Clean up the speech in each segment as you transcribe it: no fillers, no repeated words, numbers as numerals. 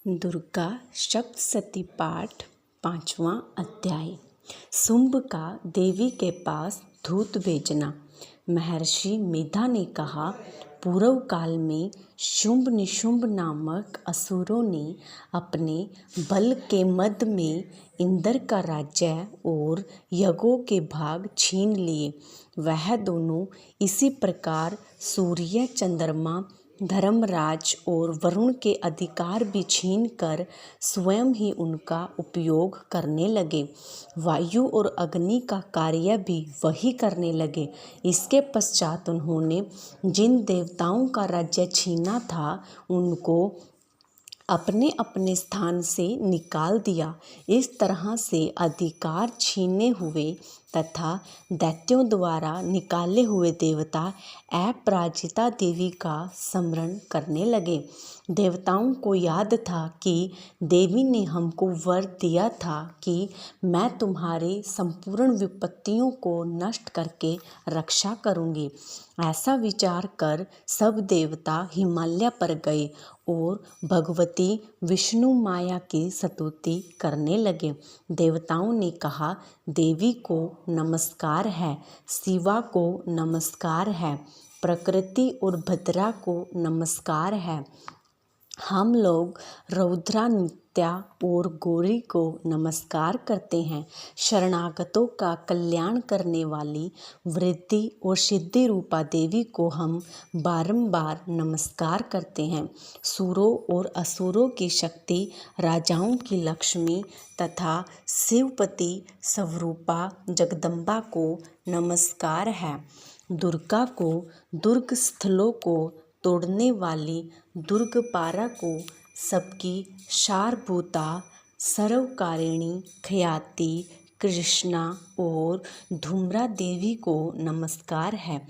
दुर्गा सप्तशती पाठ 5वां अध्याय। शुंभ का देवी के पास दूत भेजना। महर्षि मेधा ने कहा, पूर्व काल में शुंभ निशुंभ नामक असुरों ने अपने बल के मद में इंद्र का राज्य और यज्ञों के भाग छीन लिए। वह दोनों इसी प्रकार सूर्य, चंद्रमा, धर्मराज और वरुण के अधिकार भी छीन कर स्वयं ही उनका उपयोग करने लगे। वायु और अग्नि का कार्य भी वही करने लगे। इसके पश्चात उन्होंने जिन देवताओं का राज्य छीना था उनको अपने अपने स्थान से निकाल दिया। इस तरह से अधिकार छीने हुए तथा दैत्यों द्वारा निकाले हुए देवता अपराजिता देवी का स्मरण करने लगे। देवताओं को याद था कि देवी ने हमको वर दिया था कि मैं तुम्हारी संपूर्ण विपत्तियों को नष्ट करके रक्षा करूंगी। ऐसा विचार कर सब देवता हिमालय पर गए और भगवती विष्णु माया की स्तुति करने लगे। देवताओं ने कहा, देवी को नमस्कार है, शिवा को नमस्कार है, प्रकृति और भद्रा को नमस्कार है। हम लोग रौद्रा, नित्या और गौरी को नमस्कार करते हैं। शरणागतों का कल्याण करने वाली वृद्धि और सिद्धि रूपा देवी को हम बारंबार नमस्कार करते हैं। सुरों और असुरों की शक्ति, राजाओं की लक्ष्मी तथा शिवपति स्वरूपा जगदम्बा को नमस्कार है। दुर्गा को, दुर्ग स्थलों को तोड़ने वाली दुर्गपारा को, सबकी सारभूता, सर्वकारिणी, ख्याति, कृष्णा और धूम्रा देवी को नमस्कार है।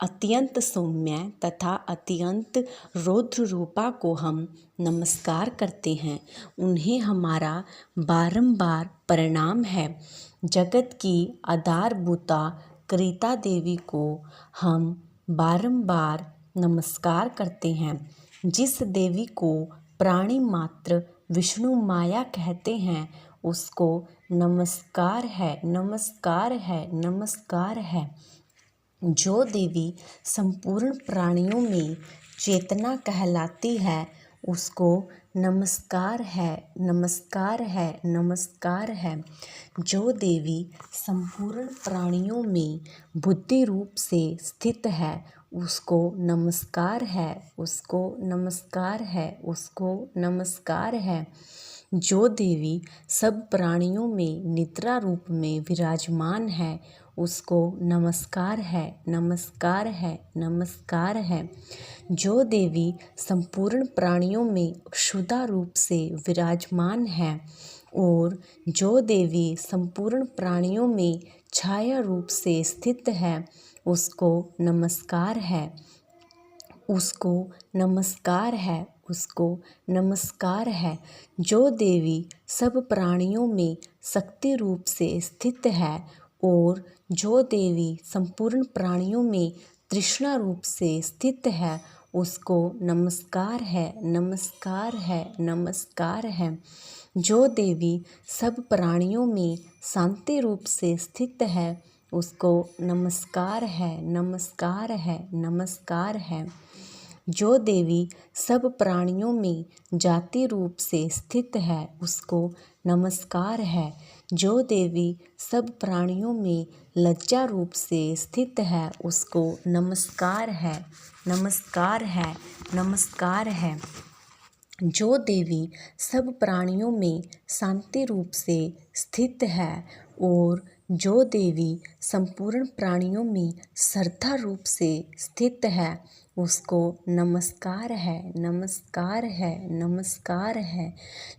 अत्यंत सौम्य तथा अत्यंत रौद्र रूपा को हम नमस्कार करते हैं। उन्हें हमारा बारंबार प्रणाम है। जगत की आधारभूता कृता देवी को हम बारंबार नमस्कार करते हैं। जिस देवी को प्राणी मात्र विष्णु माया कहते हैं उसको नमस्कार है, नमस्कार है, नमस्कार है। जो देवी संपूर्ण प्राणियों में चेतना कहलाती है उसको नमस्कार है, नमस्कार है, नमस्कार है। जो देवी संपूर्ण प्राणियों में बुद्धि रूप से स्थित है उसको नमस्कार है, उसको नमस्कार है, उसको नमस्कार है। जो देवी सब प्राणियों में निद्रा रूप में विराजमान है उसको नमस्कार है, नमस्कार है, नमस्कार है। जो देवी संपूर्ण प्राणियों में क्षुधा रूप से विराजमान है और जो देवी संपूर्ण प्राणियों में छाया रूप से स्थित है उसको नमस्कार है, उसको नमस्कार है, उसको नमस्कार है। जो देवी सब प्राणियों में शक्ति रूप से स्थित है और जो देवी संपूर्ण प्राणियों में तृष्णा रूप से स्थित है उसको नमस्कार है, नमस्कार है, नमस्कार है। जो देवी सब प्राणियों में शांति रूप से स्थित है उसको नमस्कार है, नमस्कार है, नमस्कार है। जो देवी सब प्राणियों में जाति रूप से स्थित है उसको नमस्कार है। जो देवी सब प्राणियों में लज्जा रूप से स्थित है उसको नमस्कार है, नमस्कार है, नमस्कार है। जो देवी सब प्राणियों में शांति रूप से स्थित है और जो देवी संपूर्ण प्राणियों में श्रद्धा रूप से स्थित है उसको नमस्कार है, नमस्कार है, नमस्कार है।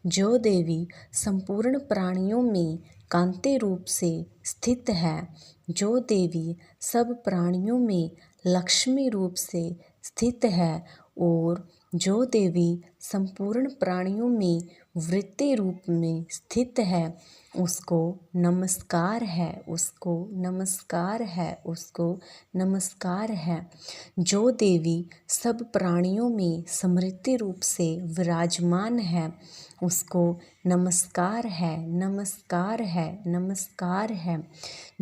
जो देवी संपूर्ण प्राणियों में कांति रूप से स्थित है, जो देवी सब प्राणियों में लक्ष्मी रूप से स्थित है और जो देवी संपूर्ण प्राणियों में वृत्ति रूप में स्थित है उसको नमस्कार है, उसको नमस्कार है, उसको नमस्कार है। जो देवी सब प्राणियों में समृद्धि रूप से विराजमान है उसको नमस्कार है, नमस्कार है, नमस्कार है।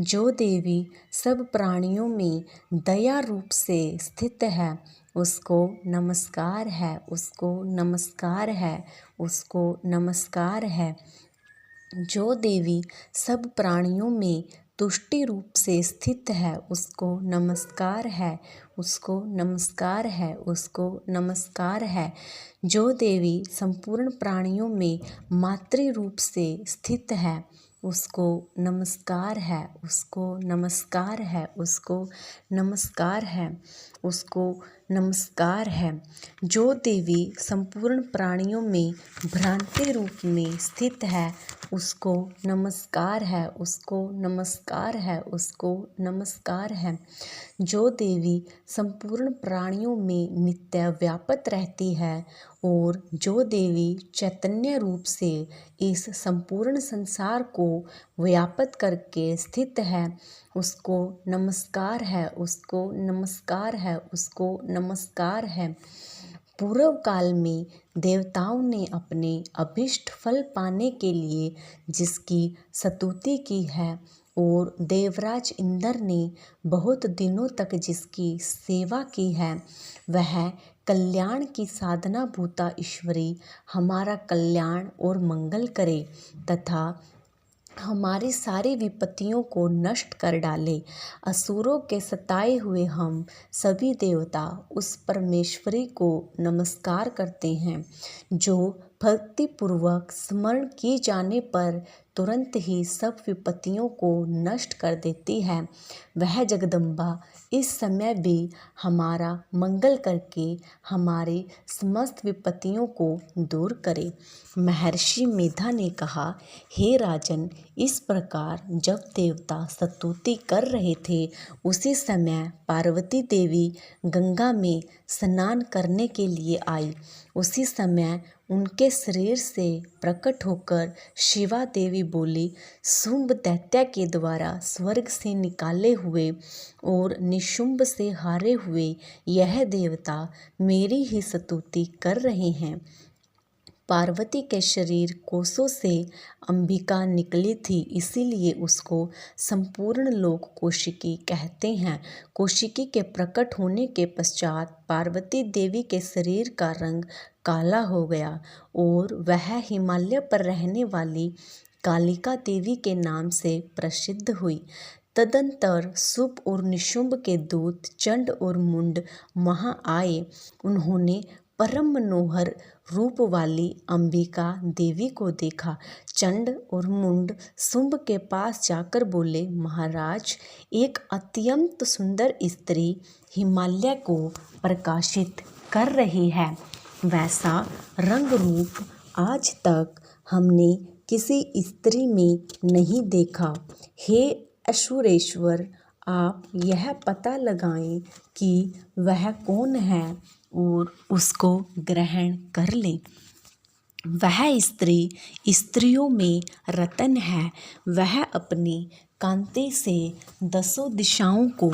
जो देवी सब प्राणियों में दया रूप से स्थित है उसको नमस्कार है, उसको नमस्कार है, उसको नमस्कार है। जो देवी सब प्राणियों में तुष्टि रूप से स्थित है उसको नमस्कार है, उसको नमस्कार है, उसको नमस्कार है। जो देवी संपूर्ण प्राणियों में मातृ रूप से स्थित है उसको नमस्कार है, उसको नमस्कार है, उसको नमस्कार है, उसको नमस्कार है। जो देवी संपूर्ण प्राणियों में भ्रांति रूप में स्थित है उसको नमस्कार है, उसको नमस्कार है, उसको नमस्कार है। जो देवी संपूर्ण प्राणियों में नित्य व्यापत रहती है और जो देवी चैतन्य रूप से इस संपूर्ण संसार को व्यापत करके स्थित है उसको नमस्कार है, उसको नमस्कार है, उसको नमस्कार है। पूर्व काल में देवताओं ने अपने अभीष्ट फल पाने के लिए जिसकी स्तुति की है और देवराज इंद्र ने बहुत दिनों तक जिसकी सेवा की है वह कल्याण की साधना भूता ईश्वरी हमारा कल्याण और मंगल करे तथा हमारी सारी विपत्तियों को नष्ट कर डाले। असुरों के सताए हुए हम सभी देवता उस परमेश्वरी को नमस्कार करते हैं जो भक्तिपूर्वक स्मरण किए जाने पर तुरंत ही सब विपत्तियों को नष्ट कर देती है। वह जगदम्बा इस समय भी हमारा मंगल करके हमारी समस्त विपत्तियों को दूर करे। महर्षि मेधा ने कहा, हे राजन, इस प्रकार जब देवता स्तुति कर रहे थे उसी समय पार्वती देवी गंगा में स्नान करने के लिए आई। उसी समय उनके शरीर से प्रकट होकर शिवा देवी बोली, शुंभ दैत्य के द्वारा स्वर्ग से निकाले हुए और निशुंभ से हारे हुए यह देवता मेरी ही स्तुति कर रहे हैं। पार्वती के शरीर कोसों से अंबिका निकली थी, इसीलिए उसको संपूर्ण लोक कौशिकी कहते हैं। कौशिकी के प्रकट होने के पश्चात पार्वती देवी के शरीर का रंग काला हो गया और वह हिमालय पर रहने वाली कालिका देवी के नाम से प्रसिद्ध हुई। तदंतर शुभ और निशुंभ के दूत चंड और मुंड वहाँ आए। उन्होंने परम मनोहर रूप वाली अंबिका देवी को देखा। चंड और मुंड शुंभ के पास जाकर बोले, महाराज, एक अत्यंत सुंदर स्त्री हिमालय को प्रकाशित कर रही है। वैसा रंग रूप आज तक हमने किसी स्त्री में नहीं देखा। हे असुरेश्वर, आप यह पता लगाएं कि वह कौन है और उसको ग्रहण कर लें। वह स्त्री स्त्रियों में रतन है। वह अपनी कांति से 10 दिशाओं को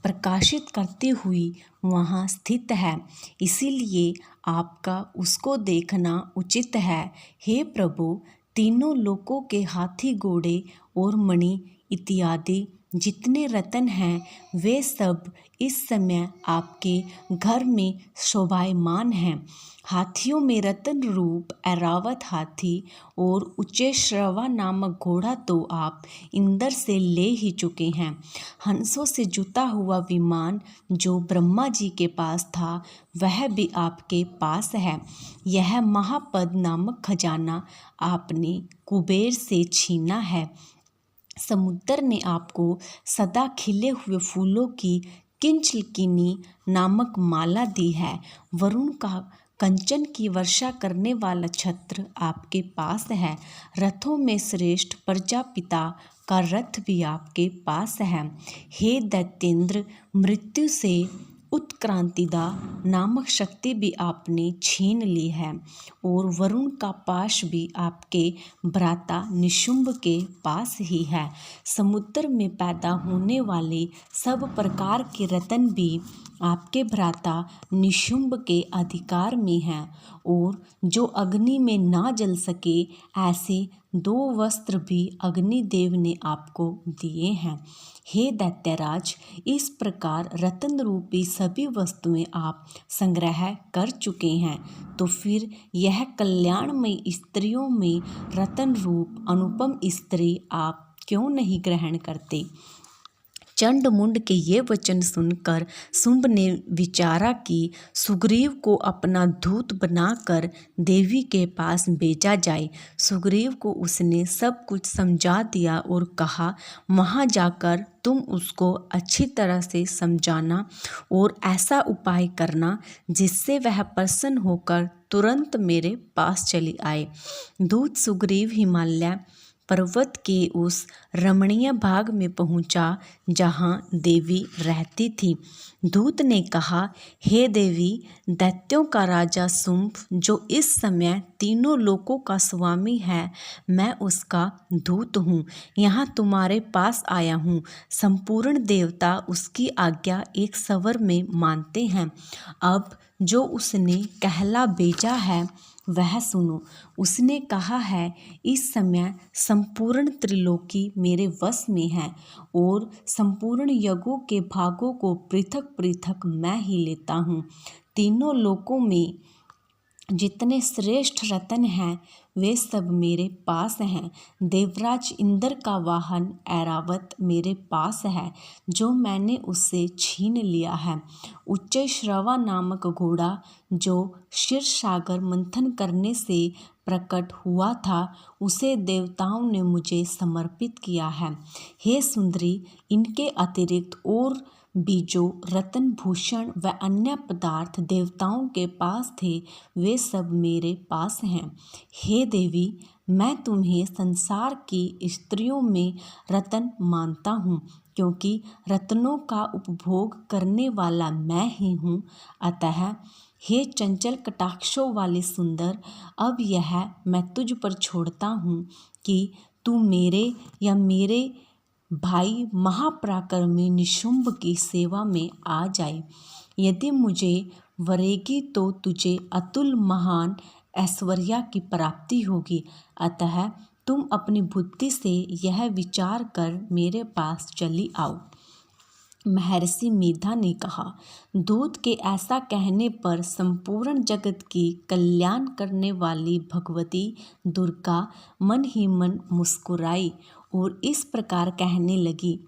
प्रकाशित करती हुई वहाँ स्थित है, इसीलिए आपका उसको देखना उचित है। हे प्रभु, तीनों लोकों के हाथी, घोड़े और मणि इत्यादि जितने रत्न हैं वे सब इस समय आपके घर में शोभायमान हैं। हाथियों में रत्न रूप ऐरावत हाथी और उच्चैश्रवा नामक घोड़ा तो आप इंद्र से ले ही चुके हैं। हंसों से जुता हुआ विमान जो ब्रह्मा जी के पास था वह भी आपके पास है। यह महापद नामक खजाना आपने कुबेर से छीना है। समुद्र ने आपको सदा खिले हुए फूलों की किंचलकिनी नामक माला दी है। वरुण का कंचन की वर्षा करने वाला छत्र आपके पास है। रथों में श्रेष्ठ प्रजापिता का रथ भी आपके पास है। हे दैत्येंद्र, मृत्यु से उत्क्रांतिदा नामक शक्ति भी आपने छीन ली है और वरुण का पाश भी आपके भ्राता निशुंभ के पास ही है। समुद्र में पैदा होने वाले सब प्रकार के रत्न भी आपके भ्राता निशुंभ के अधिकार में हैं और जो अग्नि में ना जल सके ऐसे 2 वस्त्र भी अग्निदेव ने आपको दिए हैं। हे दैत्यराज, इस प्रकार रत्न रूपी सभी वस्तुएं आप संग्रह कर चुके हैं, तो फिर यह कल्याणमयी स्त्रियों में रत्न रूप अनुपम स्त्री आप क्यों नहीं ग्रहण करते। चंडमुंड के ये वचन सुनकर शुंभ ने विचारा कि सुग्रीव को अपना दूत बनाकर देवी के पास भेजा जाए। सुग्रीव को उसने सब कुछ समझा दिया और कहा, वहाँ जाकर तुम उसको अच्छी तरह से समझाना और ऐसा उपाय करना जिससे वह प्रसन्न होकर तुरंत मेरे पास चली आए। दूत सुग्रीव हिमालय पर्वत के उस रमणीय भाग में पहुंचा जहां देवी रहती थी। दूत ने कहा, हे देवी, दैत्यों का राजा शुंभ जो इस समय तीनों लोकों का स्वामी है, मैं उसका दूत हूँ, यहाँ तुम्हारे पास आया हूँ। संपूर्ण देवता उसकी आज्ञा एक स्वर में मानते हैं। अब जो उसने कहला भेजा है वह सुनो। उसने कहा है, इस समय संपूर्ण त्रिलोकी मेरे वश में है और संपूर्ण यज्ञों के भागों को पृथक पृथक मैं ही लेता हूँ। तीनों लोकों में जितने श्रेष्ठ रत्न हैं वे सब मेरे पास हैं। देवराज इंद्र का वाहन ऐरावत मेरे पास है जो मैंने उससे छीन लिया है। उच्च श्रवा नामक घोड़ा जो क्षीर सागर मंथन करने से प्रकट हुआ था उसे देवताओं ने मुझे समर्पित किया है। हे सुंदरी, इनके अतिरिक्त और भी जो रत्न भूषण व अन्य पदार्थ देवताओं के पास थे वे सब मेरे पास हैं। हे देवी, मैं तुम्हें संसार की स्त्रियों में रत्न मानता हूँ क्योंकि रत्नों का उपभोग करने वाला मैं ही हूँ। अतः हे चंचल कटाक्षों वाले सुंदर, अब यह मैं तुझ पर छोड़ता हूँ कि तू मेरे या मेरे भाई महापराक्रमी निशुंभ की सेवा में आ जाए। यदि मुझे वरेगी तो तुझे अतुल महान ऐश्वर्या की प्राप्ति होगी। अतः तुम अपनी बुद्धि से यह विचार कर मेरे पास चली आओ। महर्षि मेधा ने कहा। दूत के ऐसा कहने पर संपूर्ण जगत की कल्याण करने वाली भगवती दुर्गा मन ही मन मुस्कुराई और इस प्रकार कहने लगी।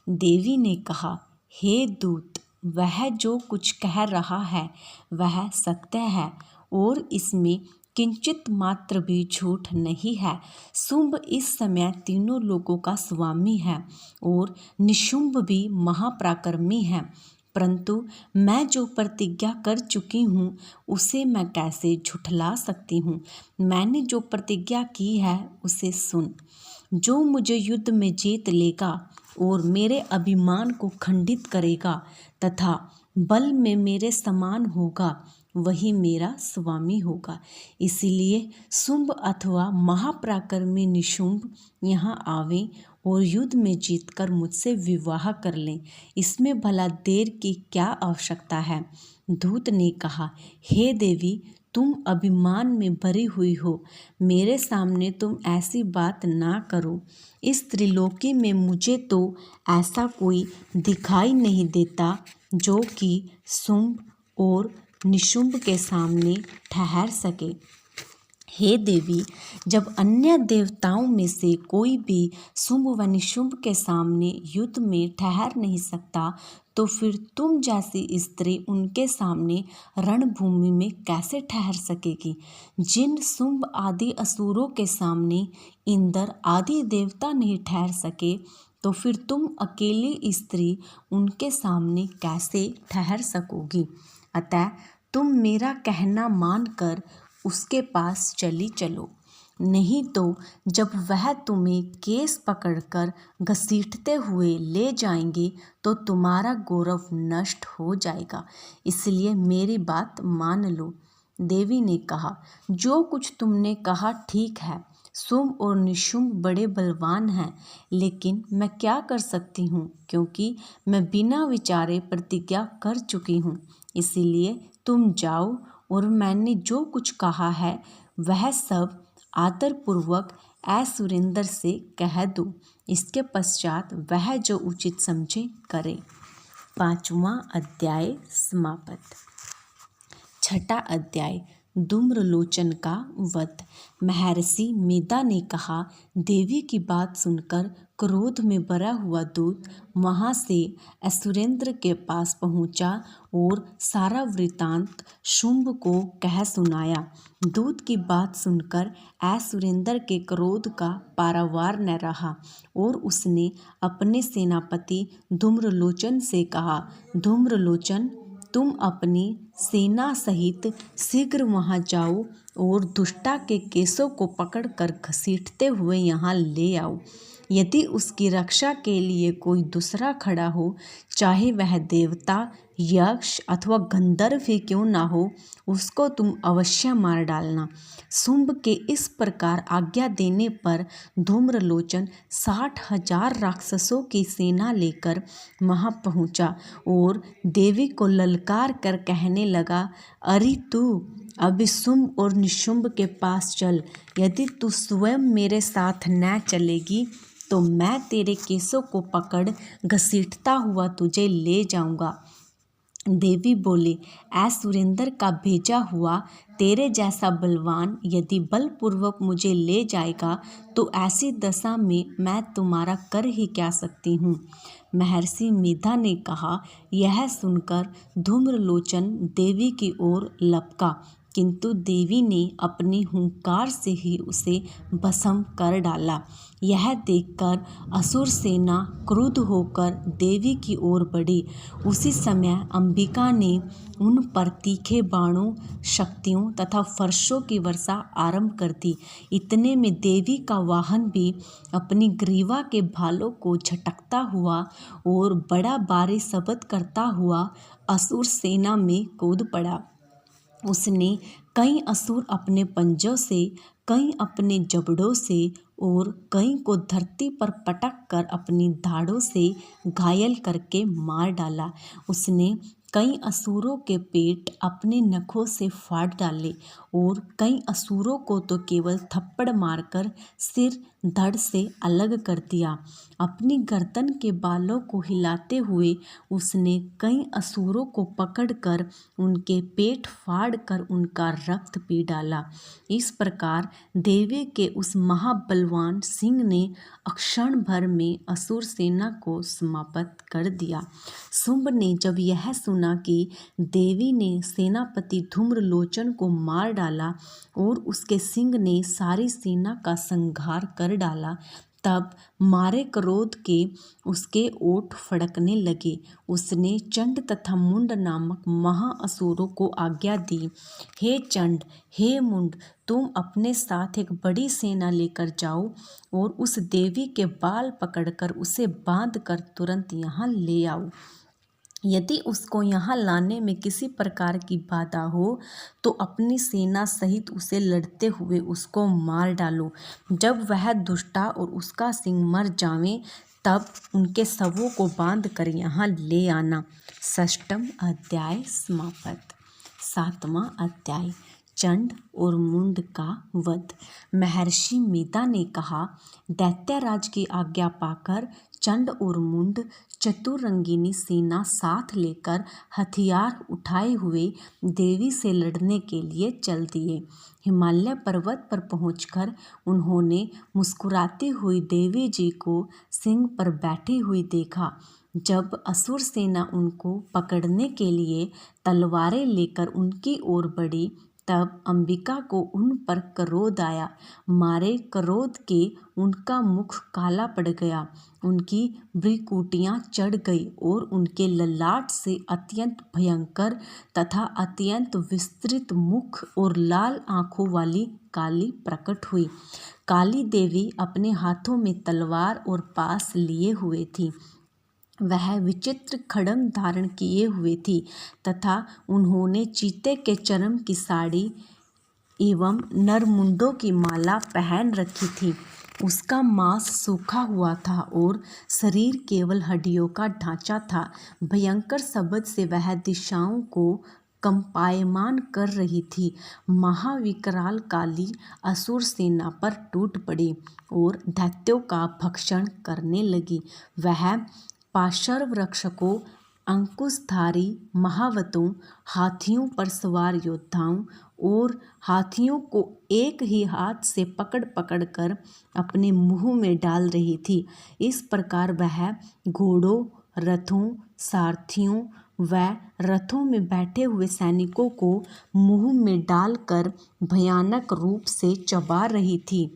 देवी ने कहा, हे दूत, वह जो कुछ कह रहा है वह सत्य है और इसमें किंचित मात्र भी झूठ नहीं है। शुंभ इस समय तीनों लोगों का स्वामी है और निशुंभ भी महापराक्रमी है, परंतु मैं जो प्रतिज्ञा कर चुकी हूँ उसे मैं कैसे झुठला सकती हूँ। मैंने जो प्रतिज्ञा की है उसे सुन। जो मुझे युद्ध में जीत लेगा और मेरे अभिमान को खंडित करेगा तथा बल में मेरे समान होगा वही मेरा स्वामी होगा। इसीलिए शुंभ अथवा महापराक्रमी निशुंभ यहाँ आवे और युद्ध में जीतकर मुझसे विवाह कर लें। इसमें भला देर की क्या आवश्यकता है। दूत ने कहा, हे देवी, तुम अभिमान में भरी हुई हो, मेरे सामने तुम ऐसी बात ना करो। इस त्रिलोकी में मुझे तो ऐसा कोई दिखाई नहीं देता जो कि शुंभ और निशुंभ के सामने ठहर सके। हे देवी, जब अन्य देवताओं में से कोई भी शुंभ व निशुंभ के सामने युद्ध में ठहर नहीं सकता, तो फिर तुम जैसी स्त्री उनके सामने रणभूमि में कैसे ठहर सकेगी। जिन शुंभ आदि असुरों के सामने इंद्र आदि देवता नहीं ठहर सके, तो फिर तुम अकेली स्त्री उनके सामने कैसे ठहर सकोगी। अतः तुम मेरा कहना मानकर उसके पास चली चलो। नहीं तो जब वह तुम्हें केस पकड़कर घसीटते हुए ले जाएंगे तो तुम्हारा गौरव नष्ट हो जाएगा। इसलिए मेरी बात मान लो। देवी ने कहा, जो कुछ तुमने कहा ठीक है। शुंभ और निशुंभ बड़े बलवान हैं, लेकिन मैं क्या कर सकती हूँ, क्योंकि मैं बिना विचारे प्रतिज्ञा कर चुकी हूँ। इसीलिए तुम जाओ और मैंने जो कुछ कहा है वह सब आदरपूर्वक सुरेंद्र से कह दो। इसके पश्चात वह जो उचित समझे करे। 5वां अध्याय समाप्त। 6ठा अध्याय धूम्रलोचन का वध। महर्षि मेधा ने कहा, देवी की बात सुनकर क्रोध में भरा हुआ दूत वहां से असुरेंद्र के पास पहुंचा और सारा वृतांत शुंभ को कह सुनाया। दूत की बात सुनकर असुरेंद्र के क्रोध का पारावार न रहा और उसने अपने सेनापति धूम्रलोचन से कहा, धूम्रलोचन, तुम अपनी सेना सहित शीघ्र वहां जाओ और दुष्टा के केसों को पकड़कर घसीटते हुए यहाँ ले आओ। यदि उसकी रक्षा के लिए कोई दूसरा खड़ा हो, चाहे वह देवता, यक्ष अथवा गंधर्व ही क्यों ना हो, उसको तुम अवश्य मार डालना। शुंभ के इस प्रकार आज्ञा देने पर धूम्रलोचन 60,000 राक्षसों की सेना लेकर वहां पहुंचा और देवी को ललकार कर कहने लगा, अरे तू अभी शुंभ और निशुंभ के पास चल। यदि तू स्वयं मेरे साथ न चलेगी तो मैं तेरे केसों को पकड़ घसीटता हुआ तुझे ले जाऊंगा। देवी बोले, सुरेंद्र का भेजा हुआ तेरे जैसा बलवान यदि बलपूर्वक मुझे ले जाएगा तो ऐसी दशा में मैं तुम्हारा कर ही क्या सकती हूँ। महर्षि मेधा ने कहा। यह सुनकर धूम्रलोचन देवी की ओर लपका, किंतु देवी ने अपनी हुंकार से ही उसे भस्म कर डाला। यह देखकर असुर सेना क्रुद्ध होकर देवी की ओर बढ़ी। उसी समय अंबिका ने उन पर तीखे बाणों, शक्तियों तथा फर्शों की वर्षा आरंभ कर दी। इतने में देवी का वाहन भी अपनी ग्रीवा के भालों को झटकता हुआ और बड़ा भारी शब्द करता हुआ असुर सेना में कूद पड़ा। उसने कई असुर अपने पंजों से, कई अपने जबड़ों से और कई को धरती पर पटक कर अपनी धाड़ों से घायल करके मार डाला। उसने कई असुरों के पेट अपने नखों से फाड़ डाले और कई असुरों को तो केवल थप्पड़ मारकर सिर धड़ से अलग कर दिया। अपनी गर्दन के बालों को हिलाते हुए उसने कई असुरों को पकड़कर उनके पेट फाड़ कर उनका रक्त पी डाला। इस प्रकार देवी के उस महाबलवान सिंह ने क्षण भर में असुर सेना को समाप्त कर दिया। शुंभ ने जब यह सुना कि देवी ने सेनापति धूम्रलोचन को मार डाला और उसके सिंह ने सारी सेना का संहार कर डाला, तब मारे क्रोध के उसके ओठ फड़कने लगे। उसने चंड तथा मुंड नामक महाअसुरों को आज्ञा दी, हे चंड, हे मुंड, तुम अपने साथ एक बड़ी सेना लेकर जाओ और उस देवी के बाल पकड़कर उसे बांध कर तुरंत यहाँ ले आओ। यदि उसको यहाँ लाने में किसी प्रकार की बाधा हो तो अपनी सेना सहित उसे लड़ते हुए उसको मार डालो। जब वह दुष्टा और उसका सिंह मर जावें तब उनके शवों को बांध कर यहाँ ले आना। 6वां अध्याय समाप्त। 7वां अध्याय चंड और मुंड का वध। महर्षि मेधा ने कहा, दैत्यराज की आज्ञा पाकर चंड और मुंड चतुरंगिनी सेना साथ लेकर हथियार उठाए हुए देवी से लड़ने के लिए चल दिए। हिमालय पर्वत पर पहुंचकर उन्होंने मुस्कुराती हुई देवी जी को सिंह पर बैठी हुई देखा। जब असुर सेना उनको पकड़ने के लिए तलवारें लेकर उनकी ओर बढ़ी तब अंबिका को उन पर क्रोध आया। मारे क्रोध के उनका मुख काला पड़ गया, उनकी भ्रुकुटियाँ चढ़ गई और उनके ललाट से अत्यंत भयंकर तथा अत्यंत विस्तृत मुख और लाल आँखों वाली काली प्रकट हुई। काली देवी अपने हाथों में तलवार और पास लिए हुए थी। वह विचित्र खड्ग धारण किए हुए थी तथा उन्होंने चीते के चर्म की साड़ी एवं नरमुंडों की माला पहन रखी थी। उसका मांस सूखा हुआ था और शरीर केवल हड्डियों का ढांचा था। भयंकर शब्द से वह दिशाओं को कंपायमान कर रही थी। महाविकराल काली असुर सेना पर टूट पड़ी और दैत्यों का भक्षण करने लगी। वह पाशर वृक्षकों, अंकुशधारी महावतों, हाथियों पर सवार योद्धाओं और हाथियों को एक ही हाथ से पकड़ पकड़ कर अपने मुंह में डाल रही थी। इस प्रकार वह घोड़ों, रथों, सारथियों व रथों में बैठे हुए सैनिकों को मुंह में डालकर भयानक रूप से चबा रही थी।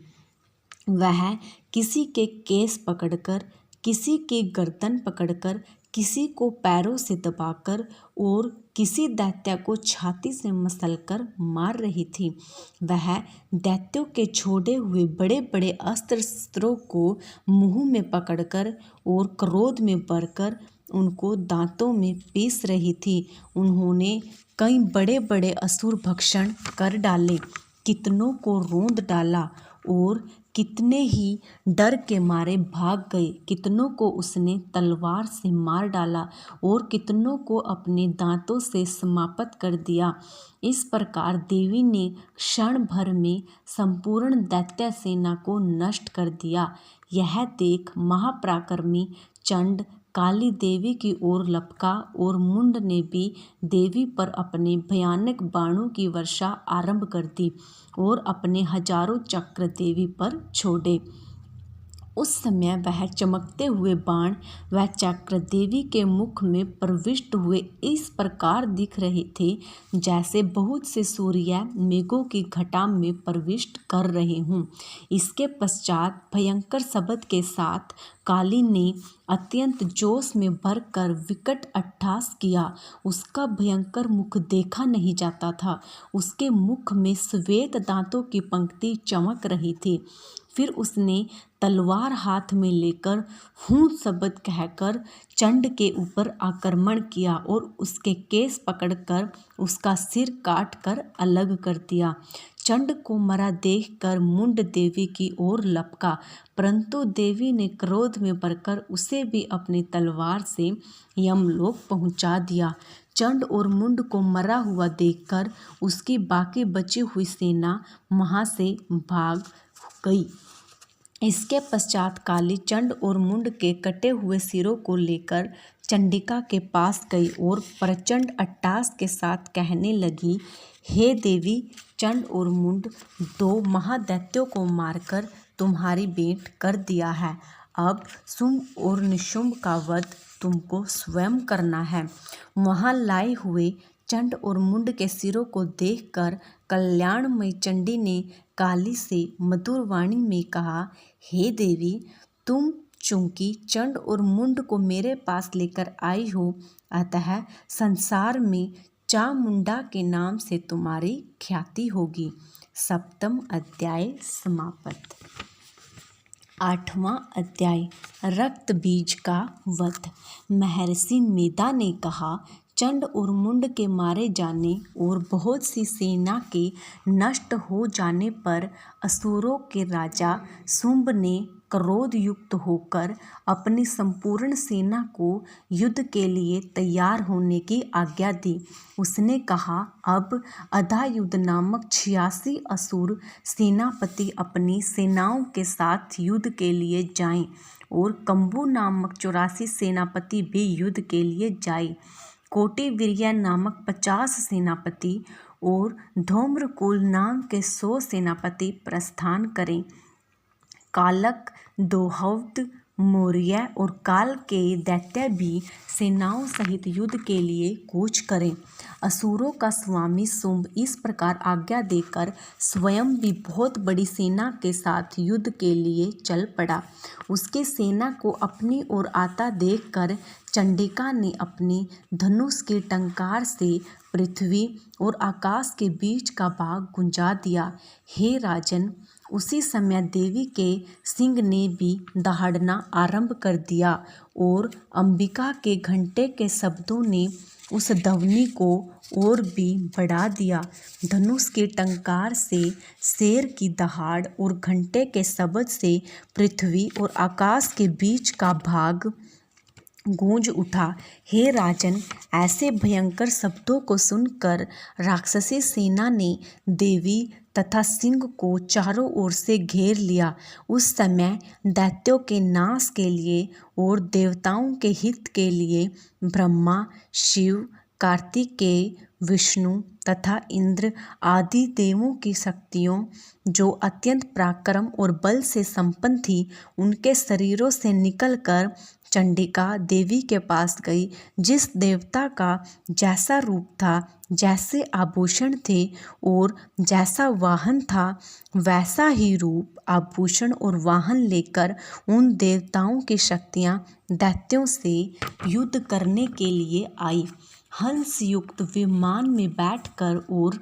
वह किसी के केस पकड़कर, किसी की गर्दन पकड़कर, किसी को पैरों से दबाकर और किसी दैत्य को छाती से मसलकर मार रही थी। वह दैत्यों के छोड़े हुए बड़े बड़े अस्त्र शस्त्रों को मुंह में पकड़कर और क्रोध में भरकर उनको दांतों में पीस रही थी। उन्होंने कई बड़े बड़े असुर भक्षण कर डाले, कितनों को रोंद डाला और कितने ही डर के मारे भाग गए। कितनों को उसने तलवार से मार डाला और कितनों को अपने दांतों से समाप्त कर दिया। इस प्रकार देवी ने क्षण भर में संपूर्ण दैत्य सेना को नष्ट कर दिया। यह देख महापराक्रमी चंड काली देवी की ओर लपका और मुंड ने भी देवी पर अपने भयानक बाणों की वर्षा आरंभ कर दी और अपने हजारों चक्र देवी पर छोड़े। उस समय वह चमकते हुए बाण व चक्र देवी के मुख में प्रविष्ट हुए इस प्रकार दिख रहे थे जैसे बहुत से सूर्य मेघों की घटा में प्रविष्ट कर रहे हों। इसके पश्चात भयंकर शब्द के साथ काली ने अत्यंत जोश में भरकर विकट अट्टहास किया। उसका भयंकर मुख देखा नहीं जाता था। उसके मुख में श्वेत दांतों की पंक्ति चमक रही थी। फिर उसने तलवार हाथ में लेकर हूँ शब्द कहकर चंड के ऊपर आक्रमण किया और उसके केस पकड़कर उसका सिर काट कर अलग कर दिया। चंड को मरा देखकर मुंड देवी की ओर लपका, परंतु देवी ने क्रोध में भरकर उसे भी अपनी तलवार से यमलोक पहुंचा दिया। चंड और मुंड को मरा हुआ देखकर उसकी बाकी बची हुई सेना वहां से भाग गई। इसके पश्चात काली चंड और मुंड के कटे हुए सिरों को लेकर चंडिका के पास गई और प्रचंड अट्टहास के साथ कहने लगी, हे देवी, चंड और मुंड दो महादैत्यों को मारकर तुम्हारी भेंट कर दिया है। अब शुंभ और निशुंभ का वध तुमको स्वयं करना है। वहाँ लाए हुए चंड और मुंड के सिरों को देखकर कल्याणमयी चंडी ने काली से मधुर वाणी में कहा, हे देवी, तुम चूंकि चंड और मुंड को मेरे पास लेकर आई हो, अतः संसार में चामुंडा के नाम से तुम्हारी ख्याति होगी। सप्तम अध्याय समाप्त। आठवां अध्याय रक्त बीज का वध। महर्षि मेधा ने कहा, चंड और मुंड के मारे जाने और बहुत सी सेना के नष्ट हो जाने पर असुरों के राजा शुंभ ने क्रोध युक्त होकर अपनी संपूर्ण सेना को युद्ध के लिए तैयार होने की आज्ञा दी। उसने कहा, अब अधायुध नामक 86 असुर सेनापति अपनी सेनाओं के साथ युद्ध के लिए जाएं और कंबू नामक 84 सेनापति भी युद्ध के लिए जाएं। कोटि वीर्य नामक 50 सेनापति और धूम्रकुल नाम के 100 सेनापति प्रस्थान करें। कालक, दोहव्द, मौर्य और काल के दैत्य भी सेनाओं सहित युद्ध के लिए कूच करें। असुरों का स्वामी शुंभ इस प्रकार आज्ञा देकर स्वयं भी बहुत बड़ी सेना के साथ युद्ध के लिए चल पड़ा। उसके सेना को अपनी ओर आता देखकर चंडिका ने अपने धनुष के टंकार से पृथ्वी और आकाश के बीच का भाग गुंजा दिया। हे राजन, उसी समय देवी के सिंह ने भी दहाड़ना आरंभ कर दिया और अंबिका के घंटे के शब्दों ने उस ध्वनि को और भी बढ़ा दिया। धनुष के टंकार से शेर की दहाड़ और घंटे के शब्द से पृथ्वी और आकाश के बीच का भाग गूंज उठा। हे राजन, ऐसे भयंकर शब्दों को सुनकर राक्षसी सेना ने देवी तथा सिंह को चारों ओर से घेर लिया। उस समय दैत्यों के नाश के लिए और देवताओं के हित के लिए ब्रह्मा, शिव, कार्तिकेय, विष्णु तथा इंद्र आदि देवों की शक्तियों, जो अत्यंत पराक्रम और बल से संपन्न थी, उनके शरीरों से निकलकर चंडिका देवी के पास गई। जिस देवता का जैसा रूप था, जैसे आभूषण थे और जैसा वाहन था, वैसा ही रूप, आभूषण और वाहन लेकर उन देवताओं की शक्तियां दैत्यों से युद्ध करने के लिए आई। हंस युक्त विमान में बैठकर और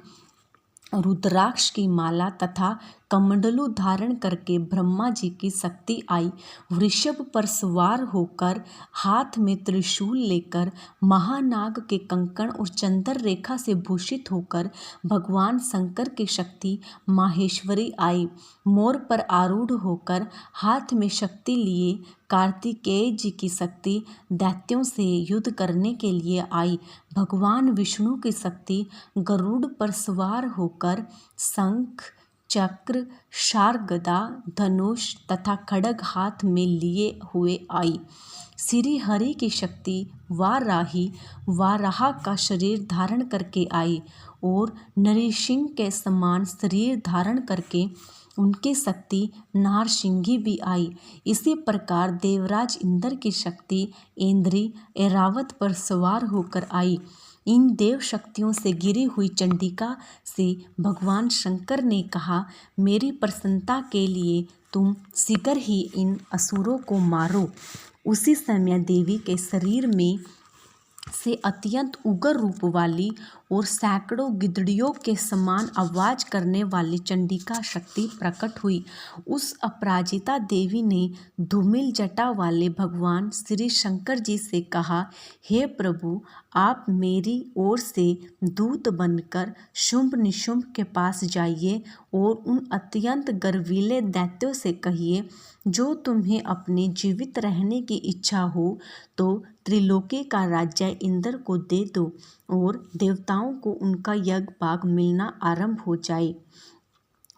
रुद्राक्ष की माला तथा कमंडलू धारण करके ब्रह्मा जी की शक्ति आई। वृषभ पर सवार होकर, हाथ में त्रिशूल लेकर, महानाग के कंकण और चंद्र रेखा से भूषित होकर भगवान शंकर की शक्ति माहेश्वरी आई। मोर पर आरूढ़ होकर, हाथ में शक्ति लिए कार्तिकेय जी की शक्ति दैत्यों से युद्ध करने के लिए आई। भगवान विष्णु की शक्ति गरुड़ पर सवार होकर शंख, चक्र, शार्गदा, धनुष तथा खड्ग हाथ में लिए हुए आई। श्री हरि की शक्ति वाराही, वाराह का शरीर धारण करके आई और नरसिंह के समान शरीर धारण करके उनकी शक्ति नारसिंही भी आई। इसी प्रकार देवराज इंद्र की शक्ति इंद्री ऐरावत पर सवार होकर आई। इन देव शक्तियों से घिरी हुई चंडिका से भगवान शंकर ने कहा, मेरी प्रसन्नता के लिए तुम शीघ्र ही इन असुरों को मारो। उसी समय देवी के शरीर में से अत्यंत उग्र रूप वाली और सैकड़ों गिद्धड़ियों के समान आवाज करने वाली चंडिका शक्ति प्रकट हुई। उस अपराजिता देवी ने धूमिल जटा वाले भगवान श्री शंकर जी से कहा, हे प्रभु, आप मेरी ओर से दूत बनकर शुंभ निशुंभ के पास जाइए और उन अत्यंत गर्वीले दैत्यों से कहिए, जो तुम्हें अपने जीवित रहने की इच्छा हो तो त्रिलोकी का राज्य इंद्र को दे दो और देवताओं को उनका यज्ञ भाग मिलना आरंभ हो जाए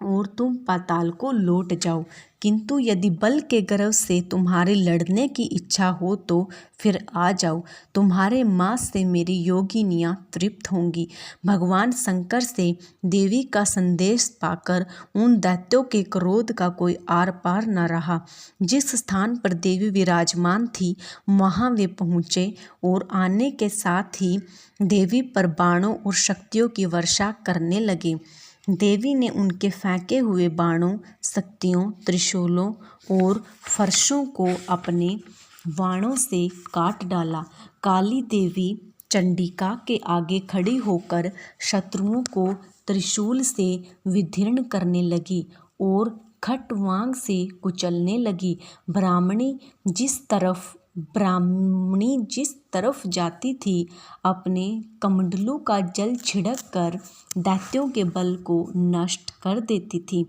और तुम पाताल को लौट जाओ। किंतु यदि बल के गर्व से तुम्हारे लड़ने की इच्छा हो तो फिर आ जाओ, तुम्हारे मांस से मेरी योगिनियाँ तृप्त होंगी। भगवान शंकर से देवी का संदेश पाकर उन दैत्यों के क्रोध का कोई आर पार न रहा। जिस स्थान पर देवी विराजमान थी, वहाँ वे पहुँचे और आने के साथ ही देवी पर बाणों और शक्तियों की वर्षा करने लगे। देवी ने उनके फेंके हुए बाणों, शक्तियों, त्रिशूलों और फर्शों को अपने बाणों से काट डाला। काली देवी चंडिका के आगे खड़ी होकर शत्रुओं को त्रिशूल से विदीर्ण करने लगी और खट्वांग से कुचलने लगी। ब्राह्मणी जिस तरफ जाती थी, अपने कमंडलू का जल छिड़क कर दैत्यों के बल को नष्ट कर देती थी।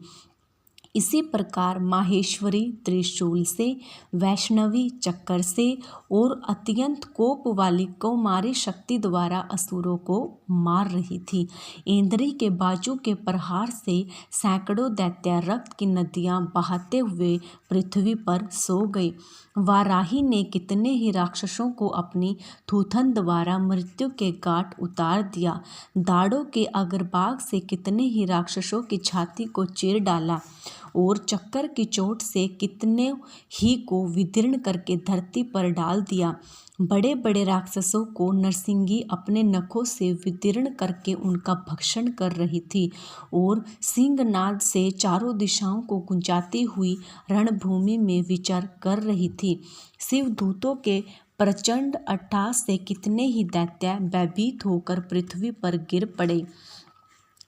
इसी प्रकार माहेश्वरी त्रिशूल से, वैष्णवी चक्कर से और अत्यंत कोप वाली कौमारी शक्ति द्वारा असुरों को मार रही थी। इंद्री के बाजू के प्रहार से सैकड़ों दैत्य रक्त की नदियां बहाते हुए पृथ्वी पर सो गए। वाराही ने कितने ही राक्षसों को अपनी थूथन द्वारा मृत्यु के घाट उतार दिया। दाढ़ों के अग्रभाग से कितने ही राक्षसों की छाती को चीर डाला। और चक्कर की चोट से कितने ही को विदीर्ण करके धरती पर डाल दिया। बड़े बड़े राक्षसों को नरसिंगी अपने नखों से विदीर्ण करके उनका भक्षण कर रही थी और सिंहनाद से चारों दिशाओं को गुंजाती हुई रणभूमि में विचर कर रही थी। शिवदूतों के प्रचंड अट्टहास से कितने ही दैत्य भयभीत होकर पृथ्वी पर गिर पड़े।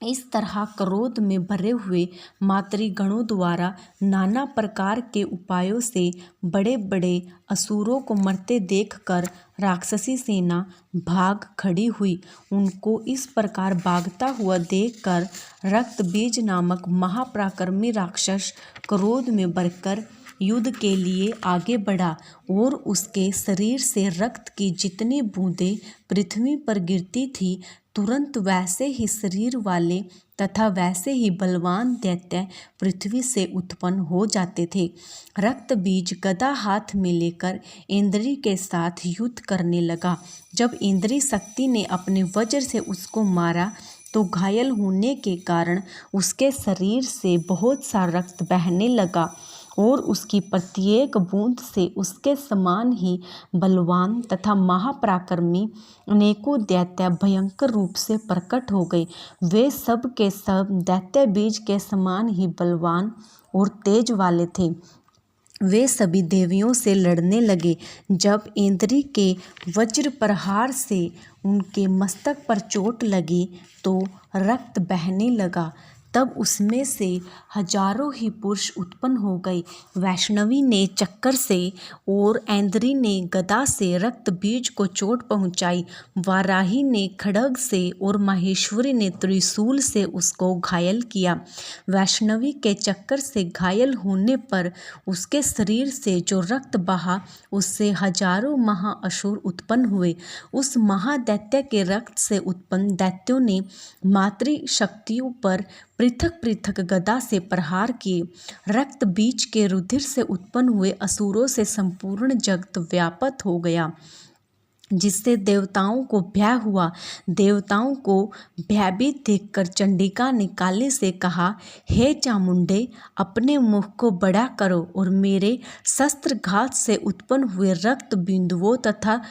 इस तरह क्रोध में भरे हुए मातृगणों द्वारा नाना प्रकार के उपायों से बड़े बड़े असुरों को मरते देखकर राक्षसी सेना भाग खड़ी हुई। उनको इस प्रकार भागता हुआ देखकर रक्तबीज नामक महापराक्रमी राक्षस क्रोध में भरकर युद्ध के लिए आगे बढ़ा और उसके शरीर से रक्त की जितनी बूंदें पृथ्वी पर गिरती थी, तुरंत वैसे ही शरीर वाले तथा वैसे ही बलवान दैत्य पृथ्वी से उत्पन्न हो जाते थे। रक्तबीज गदा हाथ में लेकर इंद्री के साथ युद्ध करने लगा। जब इंद्री शक्ति ने अपने वज्र से उसको मारा तो घायल होने के कारण उसके शरीर से बहुत सा रक्त बहने लगा और उसकी प्रत्येक बूंद से उसके समान ही बलवान तथा महापराक्रमी अनेकों दैत्य भयंकर रूप से प्रकट हो गए। वे सब के सब दैत्य बीज के समान ही बलवान और तेज वाले थे। वे सभी देवियों से लड़ने लगे। जब इंद्री के वज्र प्रहार से उनके मस्तक पर चोट लगी तो रक्त बहने लगा। तब उसमें से हजारों ही पुरुष उत्पन्न हो गए। वैष्णवी ने चक्कर से और ऐन्द्री ने गदा से रक्त बीज को चोट पहुंचाई। वाराही ने खड्ग से और माहेश्वरी ने त्रिशूल से उसको घायल किया। वैष्णवी के चक्कर से घायल होने पर उसके शरीर से जो रक्त बहा उससे हजारों महाअसुर उत्पन्न हुए। उस महादैत्य के रक्त से उत्पन्न दैत्यों ने मातृशक्तियों पर पृथक पृथक गदा से प्रहार किए। रक्त बीज के रुधिर से उत्पन्न हुए असुरों से संपूर्ण जगत व्याप्त हो गया, जिससे देवताओं को भय हुआ। देवताओं को भयभीत देखकर चंडिका ने काली से कहा, हे चामुंडे, अपने मुख को बड़ा करो और मेरे शस्त्रघात से उत्पन्न हुए रक्त बिंदुओं तथा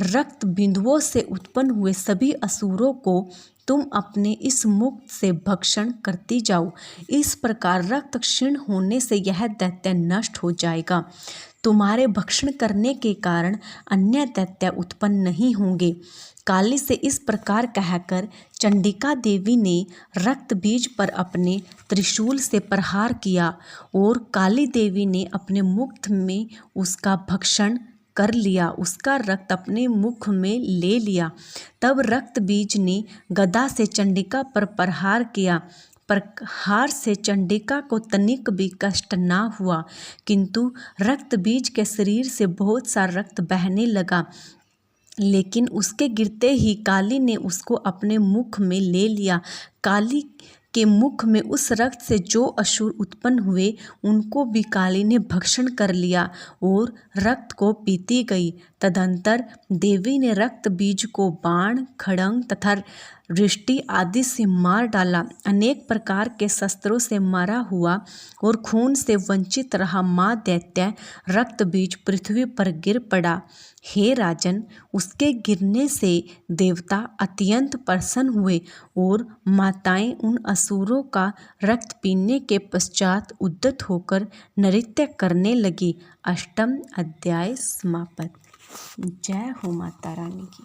रक्त बिंदुओं से उत्पन्न हुए सभी असुरों को तुम अपने इस मुख से भक्षण करती जाओ। इस प्रकार रक्त क्षीण होने से यह दैत्य नष्ट हो जाएगा। तुम्हारे भक्षण करने के कारण अन्य दैत्य उत्पन्न नहीं होंगे। काली से इस प्रकार कहकर चंडिका देवी ने रक्त बीज पर अपने त्रिशूल से प्रहार किया और काली देवी ने अपने मुख में उसका भक्षण कर लिया, उसका रक्त अपने मुख में ले लिया। तब रक्त बीज ने गदा से चंडिका पर प्रहार किया। प्रहार से चंडिका को तनिक भी कष्ट ना हुआ, किंतु रक्त बीज के शरीर से बहुत सा रक्त बहने लगा। लेकिन उसके गिरते ही काली ने उसको अपने मुख में ले लिया। काली के मुख में उस रक्त से जो असुर उत्पन्न हुए उनको भी काली ने भक्षण कर लिया और रक्त को पीती गई। तदंतर देवी ने रक्त बीज को बाण, खड्ग तथा वृष्टि आदि से मार डाला। अनेक प्रकार के शस्त्रों से मारा हुआ और खून से वंचित रहा माँ दैत्य रक्त बीज पृथ्वी पर गिर पड़ा। हे राजन, उसके गिरने से देवता अत्यंत प्रसन्न हुए और माताएं उन असुरों का रक्त पीने के पश्चात उद्यत होकर नृत्य करने लगी। अष्टम अध्याय समाप्त। जय हो माता रानी की।